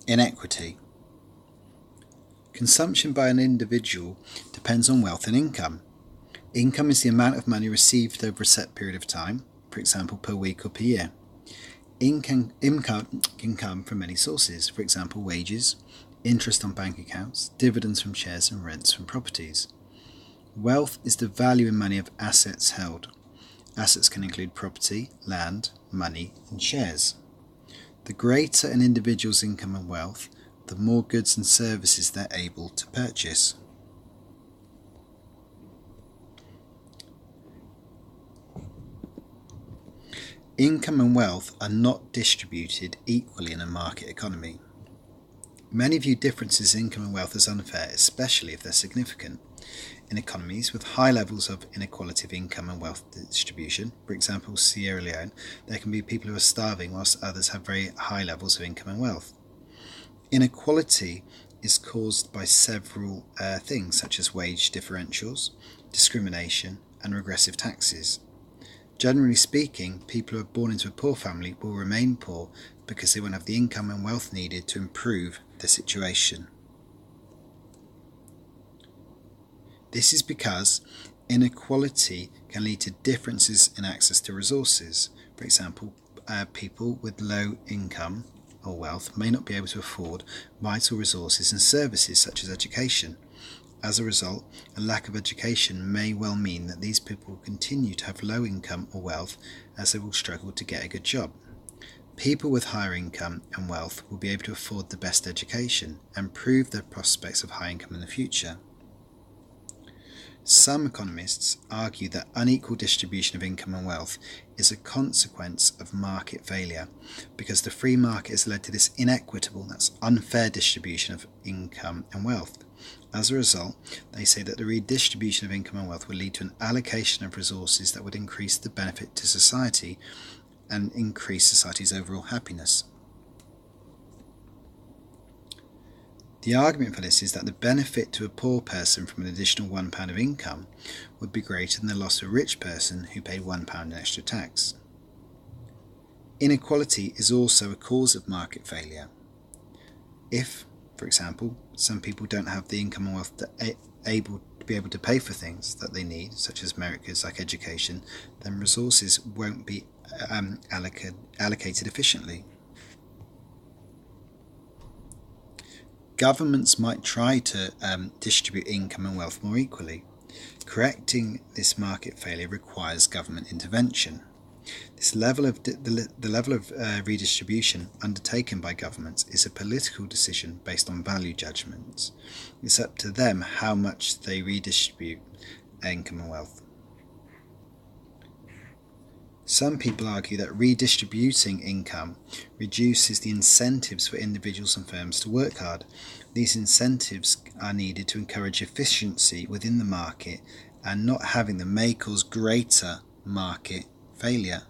Inequity. Consumption by an individual depends on wealth and income. Income is the amount of money received over a set period of time, for example per week or per year. Income can come from many sources, for example wages, interest on bank accounts, dividends from shares and rents from properties. Wealth is the value in money of assets held. Assets can include property, land, money, and shares. The greater an individual's income and wealth, the more goods and services they're able to purchase. Income and wealth are not distributed equally in a market economy. Many view differences in income and wealth as unfair, especially if they're significant. In economies with high levels of inequality of income and wealth distribution, for example Sierra Leone, there can be people who are starving whilst others have very high levels of income and wealth. Inequality is caused by several things such as wage differentials, discrimination, and regressive taxes. Generally speaking, people who are born into a poor family will remain poor because they won't have the income and wealth needed to improve their situation. This is because inequality can lead to differences in access to resources. For example, people with low income or wealth may not be able to afford vital resources and services such as education. As a result, a lack of education may well mean that these people will continue to have low income or wealth as they will struggle to get a good job. People with higher income and wealth will be able to afford the best education and improve their prospects of high income in the future. Some economists argue that unequal distribution of income and wealth is a consequence of market failure because the free market has led to this inequitable, that's unfair distribution of income and wealth. As a result, they say that the redistribution of income and wealth will lead to an allocation of resources that would increase the benefit to society and increase society's overall happiness. The argument for this is that the benefit to a poor person from an additional £1 of income would be greater than the loss to a rich person who paid £1 in extra tax. Inequality is also a cause of market failure. If, for example, some people don't have the income and wealth to be able to pay for things that they need, such as merit goods like education, then resources won't be allocated efficiently. Governments might try to distribute income and wealth more equally. Correcting this market failure requires government intervention. The level of redistribution undertaken by governments is a political decision based on value judgments. It's up to them how much they redistribute income and wealth. Some people argue that redistributing income reduces the incentives for individuals and firms to work hard. These incentives are needed to encourage efficiency within the market, and not having them may cause greater market failure.